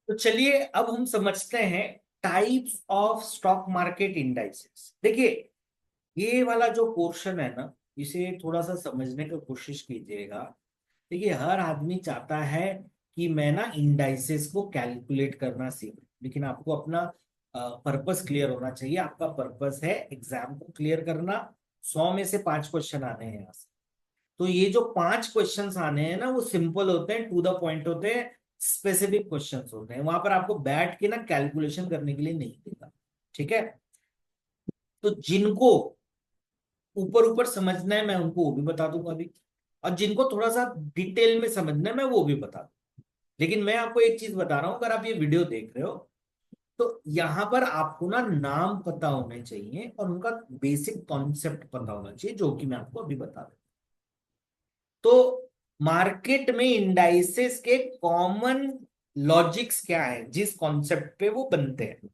तो चलिए अब हम समझते हैं types of stock market indices. देखिए, ये वाला जो पोर्शन है ना, इसे थोड़ा सा समझने की कोशिश कीजिएगा। देखिए, हर आदमी चाहता है कि मैं ना इंडाइसेस को कैलकुलेट करना सीखूं, लेकिन आपको अपना पर्पस क्लियर होना चाहिए। आपका पर्पस है एग्जाम को क्लियर करना। 100 में से 5 क्वेश्चन आने हैं यहाँ से। तो ये जो 5 क्वेश्चंस आने हैं ना, वो सिंपल होते हैं, टू द पॉइंट होते हैं, स्पेसिफिक क्वेश्चंस होते हैं। वहां पर आपको बैठ के ना कैलकुलेशन करने के लिए नहीं देगा। ठीक है। तो जिनको ऊपर ऊपर समझना है मैं उनको वो भी बता दूंगा अभी, और जिनको थोड़ा सा डिटेल में समझना है मैं वो भी बता दूंगा। लेकिन मैं आपको एक चीज बता रहा हूं, अगर आप ये वीडियो देख रहे हो तो यहां पर आपको ना नाम पता होने चाहिए और उनका बेसिक कॉन्सेप्ट पता होना चाहिए, जो कि मैं आपको अभी बता दूं। तो मार्केट में इंडाइसेस के कॉमन लॉजिक्स क्या है, जिस कॉन्सेप्ट पे वो बनते हैं।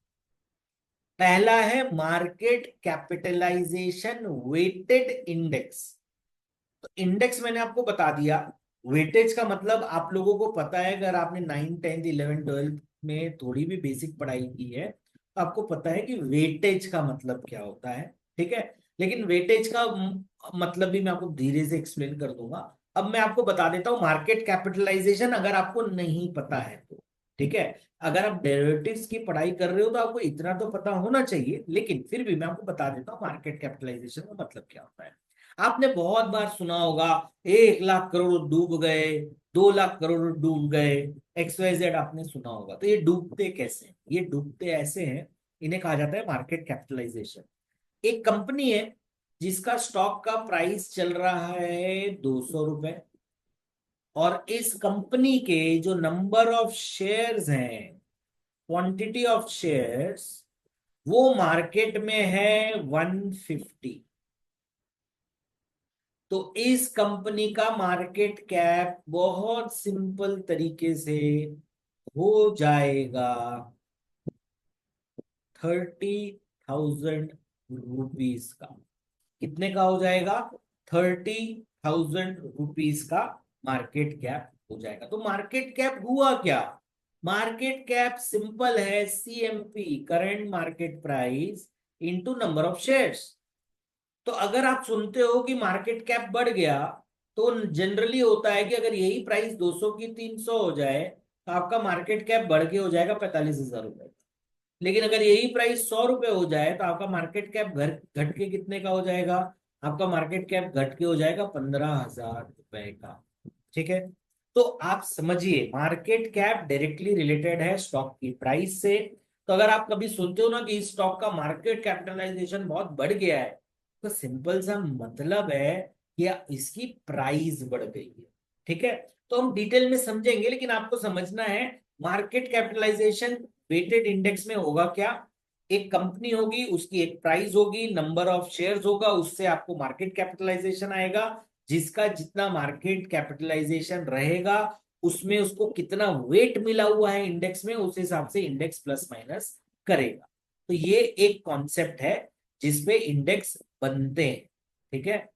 पहला है मार्केट कैपिटलाइजेशन वेटेड इंडेक्स। तो इंडेक्स मैंने आपको बता दिया। वेटेज का मतलब आप लोगों को पता है, अगर आपने 9th 10th 11th 12th में थोड़ी भी बेसिक पढ़ाई की है तो आपको पता है कि वेटेज का मतलब क्या होता है। ठीक है। लेकिन वेटेज का मतलब भी मैं आपको धीरे से एक्सप्लेन कर दूंगा। अब मैं आपको बता देता हूँ मार्केट कैपिटलाइजेशन, अगर आपको नहीं पता है तो। ठीक है। अगर आप डेरिवेटिव्स की पढ़ाई कर रहे हो तो आपको इतना तो पता होना चाहिए, लेकिन फिर भी मैं आपको बता देता हूँ मार्केट कैपिटलाइजेशन का मतलब क्या होता है। आपने बहुत बार सुना होगा 1 लाख करोड़ डूब गए, 2 लाख करोड़ डूब गए, XYZ आपने सुना होगा। तो ये डूबते कैसे हैं? ये डूबते ऐसे हैं, इन्हें कहा जाता है मार्केट कैपिटलाइजेशन। एक कंपनी है जिसका स्टॉक का प्राइस चल रहा है 200 रुपए, और इस कंपनी के जो नंबर ऑफ शेयर्स हैं, क्वांटिटी ऑफ शेयर्स, वो मार्केट में है 150। तो इस कंपनी का मार्केट कैप बहुत सिंपल तरीके से हो जाएगा 30,000 रुपीज का। कितने का हो जाएगा? 30,000 रुपीज का मार्केट कैप हो जाएगा। तो मार्केट कैप हुआ क्या? मार्केट कैप सिंपल है, CMP, current market price, into number of shares. तो अगर आप सुनते हो कि मार्केट कैप बढ़ गया, तो जनरली होता है कि अगर यही प्राइस 200 की 300 हो जाए तो आपका मार्केट कैप बढ़ के हो जाएगा 45,000 रुपए। लेकिन अगर यही प्राइस 100 रुपए हो जाए तो आपका मार्केट कैप घर घट के कितने का हो जाएगा? आपका मार्केट कैप घट के हो जाएगा 15,000 रुपए का। ठीक है। तो आप समझिए, मार्केट कैप डायरेक्टली रिलेटेड है स्टॉक की प्राइस से। तो अगर आप कभी सुनते हो ना कि इस स्टॉक का मार्केट कैपिटलाइजेशन बहुत बढ़ गया है, तो सिंपल सा मतलब है कि इसकी प्राइस बढ़ गई है। ठीक है। तो हम डिटेल में समझेंगे, लेकिन आपको समझना है मार्केट कैपिटलाइजेशन वेटेड इंडेक्स में होगा क्या। एक कंपनी होगी, उसकी एक प्राइस होगी, नंबर ऑफ शेयर्स होगा, उससे आपको मार्केट कैपिटलाइजेशन आएगा। जिसका जितना मार्केट कैपिटलाइजेशन रहेगा, उसमें उसको कितना वेट मिला हुआ है इंडेक्स में, उस हिसाब से इंडेक्स प्लस माइनस करेगा। तो ये एक कॉन्सेप्ट है जिसपे इंडेक्स बनते हैं। ठीक है।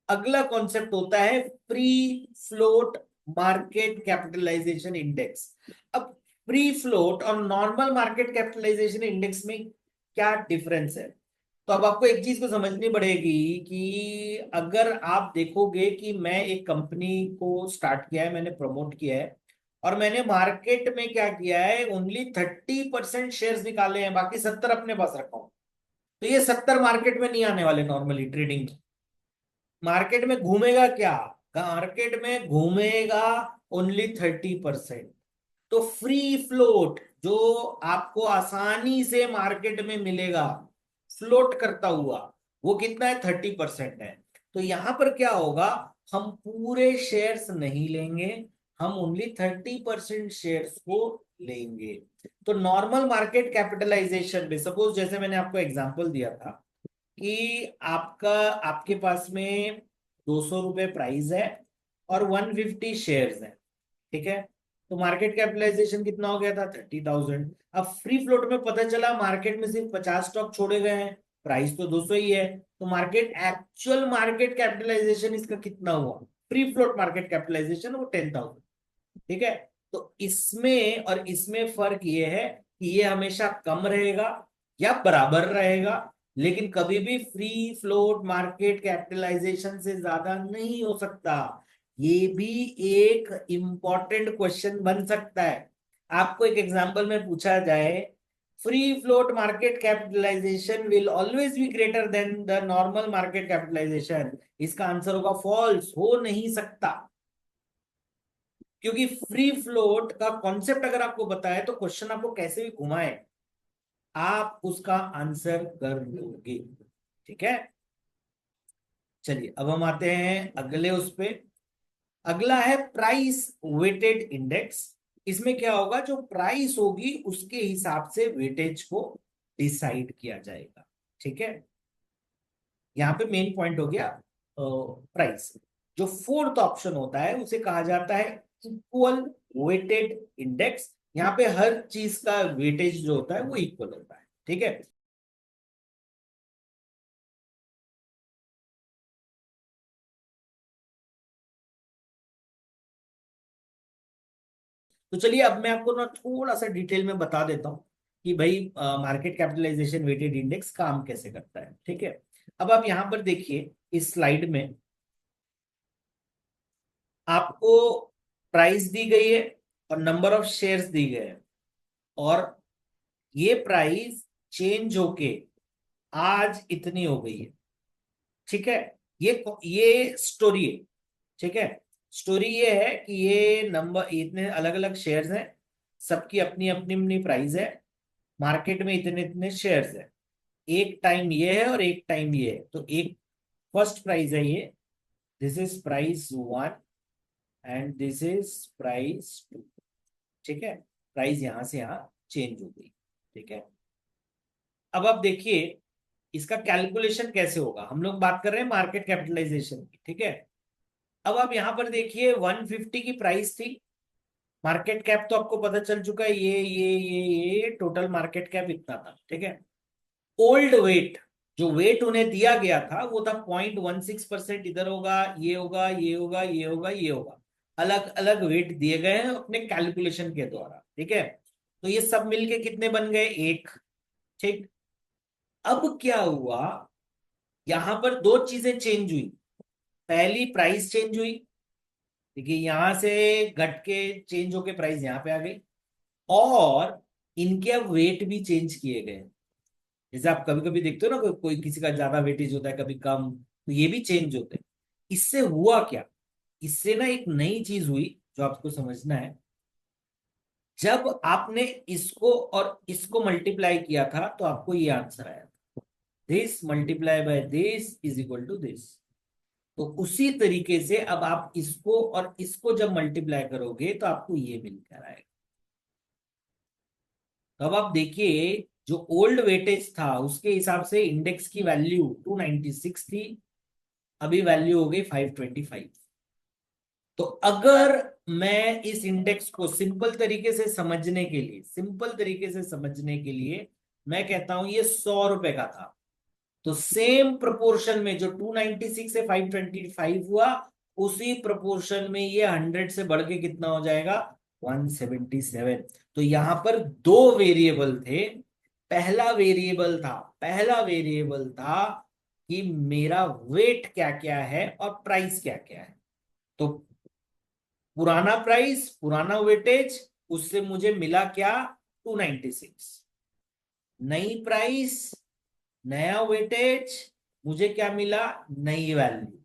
अगला कॉन्सेप्ट होता है free float market capitalisation index. अब फ्री फ्लोट और नॉर्मल मार्केट कैपिटलाइजेशन इंडेक्स में क्या डिफरेंस है? तो अब आपको एक चीज को समझनी पड़ेगी कि अगर आप देखोगे कि मैं एक कंपनी को स्टार्ट किया है, मैंने प्रमोट किया है, और मैंने मार्केट में क्या किया है, ओनली 30% शेयर्स निकाले हैं, बाकी 70 अपने पास रखा हूं। तो ये 70 मार्केट में नहीं आने वाले नॉर्मली ट्रेडिंग। मार्केट में घूमेगा क्या? मार्केट में घूमेगा ओनली 30%। तो फ्री फ्लोट जो आपको आसानी से मार्केट में मिलेगा फ्लोट करता हुआ, वो कितना है? 30% है। तो यहां पर क्या होगा, हम पूरे शेयर्स नहीं लेंगे, हम ओनली 30% शेयर्स को लेंगे। तो नॉर्मल मार्केट कैपिटलाइजेशन में सपोज, जैसे मैंने आपको एग्जांपल दिया था कि आपके पास में 200 रुपए प्राइस है और 150 शेयर्स है। ठीक है। तो मार्केट कैपिटलाइजेशन कितना हो गया था? 30,000। अब फ्री फ्लोट में पता चला मार्केट में सिर्फ 50 स्टॉक छोड़े गए हैं, प्राइस तो 200 ही है। तो मार्केट एक्चुअल मार्केट कैपिटलाइजेशन इसका कितना हुआ? फ्री फ्लोट मार्केट कैपिटलाइजेशन वो 10,000। ठीक है। तो इसमें और इसमें फर्क ये है कि ये हमेशा कम रहेगा या बराबर रहेगा, लेकिन कभी भी फ्री फ्लोट मार्केट कैपिटलाइजेशन से ज्यादा नहीं हो सकता। ये भी एक इंपॉर्टेंट क्वेश्चन बन सकता है। आपको एक एग्जांपल में पूछा जाए, free float market capitalisation will always be greater than the normal market capitalisation, इसका आंसर होगा फॉल्स, हो नहीं सकता। क्योंकि फ्री फ्लोट का कॉन्सेप्ट अगर आपको बताए तो क्वेश्चन आपको कैसे भी घुमाए आप उसका आंसर कर लोगे। ठीक है, चलिए अब हम आते हैं अगले उस पे। अगला है प्राइस वेटेड इंडेक्स। इसमें क्या होगा, जो प्राइस होगी उसके हिसाब से वेटेज को डिसाइड किया जाएगा। ठीक है, यहाँ पे मेन पॉइंट हो गया प्राइस। जो फोर्थ ऑप्शन होता है उसे कहा जाता है इक्वल वेटेड इंडेक्स। यहाँ पे हर चीज का वेटेज जो होता है वो इक्वल होता है। ठीक है, तो चलिए अब मैं आपको ना थोड़ा सा डिटेल में बता देता हूँ कि भाई मार्केट कैपिटलाइजेशन वेटेड इंडेक्स काम कैसे करता है। ठीक है, अब आप यहां पर देखिए इस स्लाइड में आपको प्राइस दी गई है और नंबर ऑफ शेयर्स दी गए हैं, और ये प्राइस चेंज होके आज इतनी हो गई है। ठीक है, ये स्टोरी है। ठीक है, स्टोरी ये है कि ये नंबर इतने अलग अलग शेयर्स हैं, सबकी अपनी अपनी अपनी प्राइस है, मार्केट में इतने इतने शेयर्स है। एक टाइम ये है और एक टाइम ये है, तो एक फर्स्ट प्राइस है ये, this is price one and this is price two. ठीक है, प्राइस यहां से यहां चेंज हो गई। ठीक है, अब आप देखिए इसका कैलकुलेशन कैसे होगा। हम लोग बात कर रहे हैं मार्केट कैपिटलाइजेशन की। ठीक है, अब आप यहां पर देखिए 150 की प्राइस थी, मार्केट कैप तो आपको पता चल चुका है, ये टोटल मार्केट कैप इतना था। ठीक है, ओल्ड वेट, जो वेट उन्हें दिया गया था वो था 0.16%, इधर होगा, ये होगा, ये होगा, ये होगा, ये होगा। अलग अलग वेट दिए गए हैं अपने कैलकुलेशन के द्वारा। ठीक है, तो ये सब मिलके कितने बन गए, एक। ठीक, अब क्या हुआ, यहां पर दो चीजें चेंज हुई। पहली प्राइस चेंज हुई, देखिए यहां से घट के चेंज होके प्राइस यहां पे आ गई, और इनके अब वेट भी चेंज किए गए। जैसे आप कभी कभी देखते हो ना, कोई किसी का ज्यादा वेटेज होता है कभी कम, तो ये भी चेंज होते हैं। इससे हुआ क्या, इससे ना एक नई चीज हुई जो आपको समझना है। जब आपने इसको और इसको मल्टीप्लाई किया था तो आपको ये आंसर आया, this multiply by this is equal to this. तो उसी तरीके से अब आप इसको और इसको जब मल्टीप्लाई करोगे तो आपको ये मिलकर आएगा। तो अब आप देखिए जो ओल्ड वेटेज था उसके हिसाब से इंडेक्स की वैल्यू 296 थी, अभी वैल्यू हो गई 525। तो अगर मैं इस इंडेक्स को सिंपल तरीके से समझने के लिए मैं कहता हूं ये 100 रुपए का था, तो सेम प्रोपोर्शन में जो 296 से 525 हुआ, उसी प्रोपोर्शन में ये 100 से बढ़ के कितना हो जाएगा, 177। तो यहां पर दो वेरिएबल थे। पहला वेरिएबल था कि मेरा वेट क्या क्या है और प्राइस क्या क्या है। तो पुराना प्राइस पुराना वेटेज, उससे मुझे मिला क्या, 296। नई प्राइस नया वेटेज, मुझे क्या मिला, नई वैल्यू।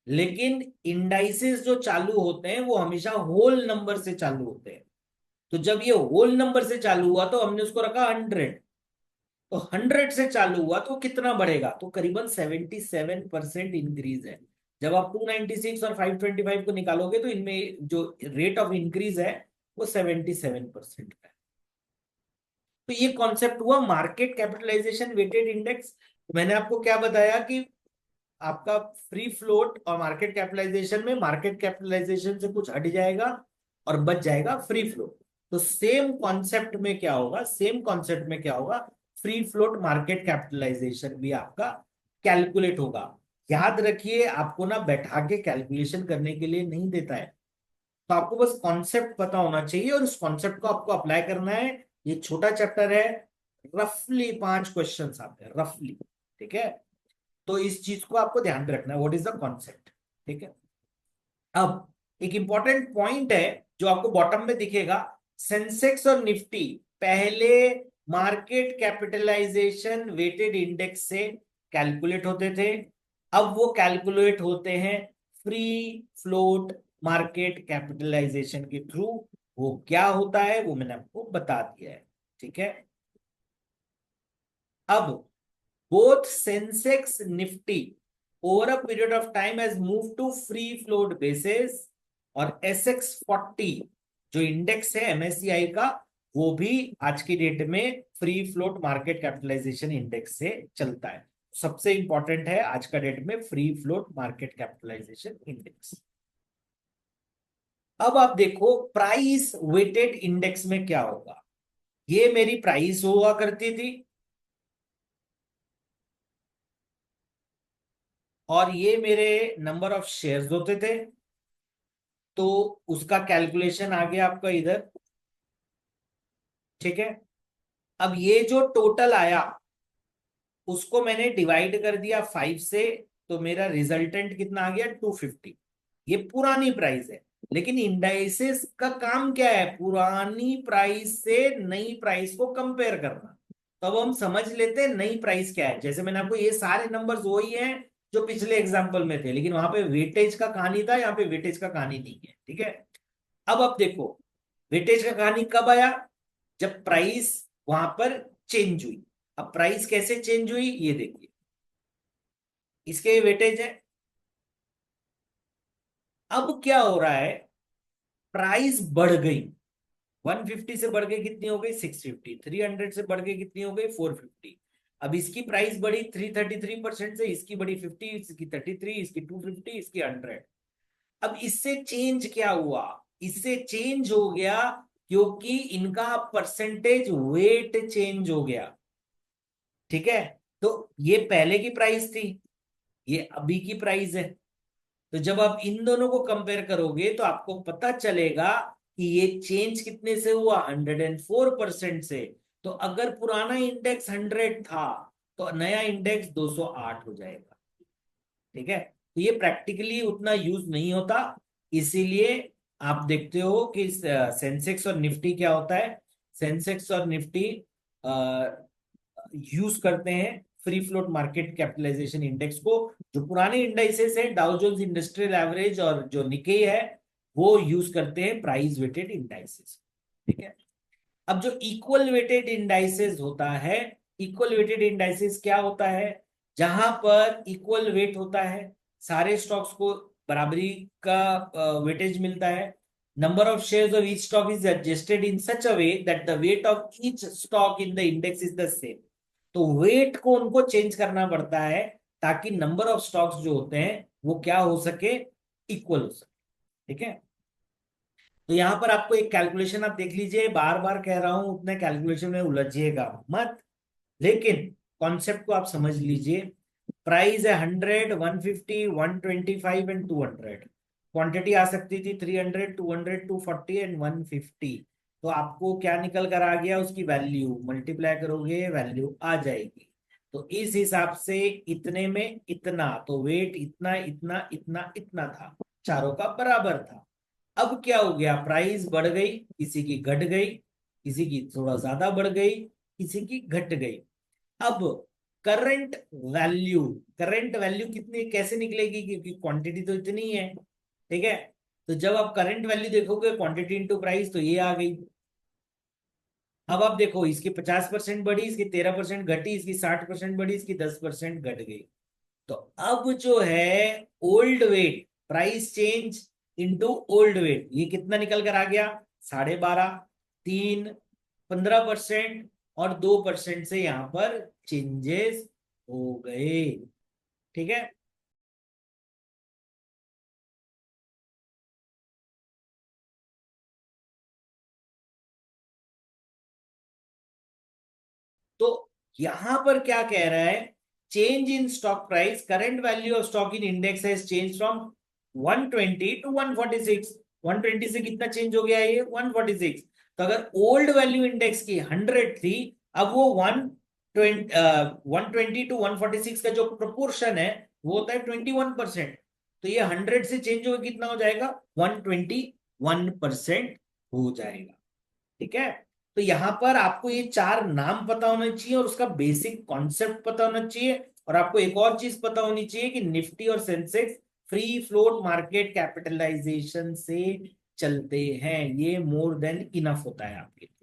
लेकिन इंडाइसेस जो चालू होते हैं वो हमेशा होल नंबर से चालू होते हैं। तो जब ये होल नंबर से चालू हुआ तो हमने उसको रखा 100, तो 100 से चालू हुआ तो कितना बढ़ेगा, तो करीबन 77% इंक्रीज है। जब आप 296 और 525 को निकालोगे तो इनमें जो रेट ऑफ इंक्रीज है वो 77% है। तो ये कॉन्सेप्ट हुआ मार्केट कैपिटलाइजेशन वेटेड इंडेक्स। मैंने आपको क्या बताया कि आपका फ्री फ्लोट और मार्केट कैपिटलाइजेशन से कुछ हट जाएगा और बच जाएगा फ्री फ्लोट। तो सेम कॉन्सेप्ट में क्या होगा, फ्री फ्लोट मार्केट कैपिटलाइजेशन भी आपका कैलकुलेट होगा। याद रखिए आपको ना बैठा के कैलकुलेशन करने के लिए नहीं देता है, तो आपको बस कॉन्सेप्ट पता होना चाहिए और उस कॉन्सेप्ट को आपको अप्लाई करना है। ये छोटा चैप्टर है, रफली 5 क्वेश्चंस आते हैं रफली। ठीक है, तो इस चीज को आपको ध्यान में रखना है, व्हाट इज द कॉन्सेप्ट। ठीक है, अब एक इंपॉर्टेंट पॉइंट है जो आपको बॉटम में दिखेगा, सेंसेक्स और निफ्टी पहले मार्केट कैपिटलाइजेशन वेटेड इंडेक्स से कैलकुलेट होते थे, अब वो कैलकुलेट होते हैं फ्री फ्लोट मार्केट कैपिटलाइजेशन के थ्रू। वो क्या होता है वो मैंने आपको बता दिया है। ठीक है, अब both Sensex Nifty over a period of time has moved to free float basis, और SX40 जो इंडेक्स है MSCI का, वो भी आज की डेट में free float market capitalisation index से चलता है। सबसे इंपॉर्टेंट है आज का डेट में free float market capitalisation index. अब आप देखो प्राइस वेटेड इंडेक्स में क्या होगा। ये मेरी प्राइस हुआ करती थी और ये मेरे नंबर ऑफ शेयर्स होते थे, तो उसका कैलकुलेशन आ गया आपका इधर। ठीक है, अब ये जो टोटल आया उसको मैंने डिवाइड कर दिया 5 से, तो मेरा रिजल्टेंट कितना आ गया 250। ये पुरानी प्राइस है, लेकिन इंडाइसेस का काम क्या है, पुरानी प्राइस से नई प्राइस को कंपेयर करना। तो अब हम समझ लेते हैं नई प्राइस क्या है। जैसे मैंने आपको, ये सारे नंबर्स वही हैं जो पिछले एग्जांपल में थे, लेकिन वहां पे वेटेज का कहानी था, यहाँ पे वेटेज का कहानी नहीं है। ठीक है, अब आप देखो वेटेज का कहानी कब आया, जब प्राइस वहां पर चेंज हुई। अब प्राइस कैसे चेंज हुई ये देखिए, इसके वेटेज है। अब क्या हो रहा है, प्राइस बढ़ गई, 150 से बढ़ के कितनी हो गई 650, 300 से बढ़ के कितनी हो गई 450। अब इसकी प्राइस बढ़ी 333% से, इसकी बढ़ी 50, इसकी 33, इसकी 250, इसकी 100। अब इससे चेंज क्या हुआ, इससे चेंज हो गया क्योंकि इनका परसेंटेज वेट चेंज हो गया। ठीक है, तो ये पहले की प्राइस थी, ये अभी की प्राइस है। तो जब आप इन दोनों को कंपेयर करोगे तो आपको पता चलेगा कि ये चेंज कितने से हुआ, 104% से। तो अगर पुराना इंडेक्स 100 था तो नया इंडेक्स 208 हो जाएगा। ठीक है, तो ये प्रैक्टिकली उतना यूज नहीं होता, इसीलिए आप देखते हो कि सेंसेक्स और निफ्टी क्या होता है, सेंसेक्स और निफ्टी यूज करते हैं free float market capitalisation index को। जो पुराने इंडाइसेस है डाउ जोन्स इंडस्ट्रियल एवरेज और जो निकेई है, वो यूज करते हैं प्राइस वेटेड इंडाइसेस। ठीक है, अब जो इक्वल वेटेड इंडाइसेस होता है, इक्वल वेटेड इंडाइसेस क्या होता है, जहां पर इक्वल वेट होता है, सारे स्टॉक्स को बराबरी का वेटेज मिलता है। Number of shares of each stock is adjusted in such a way that the weight of each stock in the index is the same. तो वेट को उनको चेंज करना पड़ता है ताकि नंबर ऑफ स्टॉक्स जो होते हैं वो क्या हो सके, इक्वल हो सके। ठीक है, तो यहां पर आपको एक कैलकुलेशन आप देख लीजिए, बार बार कह रहा हूं उतने कैलकुलेशन में उलझिएगा मत, लेकिन कॉन्सेप्ट को आप समझ लीजिए। प्राइस है 100, 150, 125 एंड 200। क्वांटिटी आ सकती थी 300, 200, 240 एंड 150। तो आपको क्या निकल कर आ गया, उसकी वैल्यू मल्टीप्लाई करोगे वैल्यू आ जाएगी। तो इस हिसाब से इतने में इतना, तो वेट इतना इतना इतना इतना था, चारों का बराबर था। अब क्या हो गया, प्राइस बढ़ गई, किसी की घट गई, किसी की थोड़ा ज्यादा बढ़ गई, किसी की घट गई। अब करंट वैल्यू, करंट वैल्यू कितनी कैसे निकलेगी, क्योंकि क्वांटिटी तो इतनी ही है। ठीक है, तो जब आप करंट वैल्यू देखोगे क्वांटिटी इनटू प्राइस, तो ये आ गई। अब आप देखो इसकी 50% बढ़ी, इसकी 13% घटी, इसकी 60% बढ़ी, इसकी 10% घट गई। तो अब जो है old weight, price change into old weight, ये कितना निकल कर आ गया, 12.5, 3, 15% और 2% से यहां पर चेंजेस हो गए। ठीक है, तो यहां पर क्या कह रहा है, change in stock price, current value of stock in index has change from 120 to 146। 120 से कितना चेंज हो गया, ये 146। तो अगर ओल्ड वैल्यू इंडेक्स की 100 थी, अब वो 120 to 146 का जो प्रोपोर्शन है वो होता है 21%। तो ये 100 से चेंज होकर कितना हो जाएगा, 121% हो जाएगा। ठीक है। तो यहां पर आपको ये चार नाम पता होना चाहिए और उसका बेसिक कॉन्सेप्ट पता होना चाहिए। और आपको एक और चीज पता होनी चाहिए कि निफ्टी और Sensex free float market capitalisation से चलते हैं। ये मोर देन इनफ होता है आपके लिए।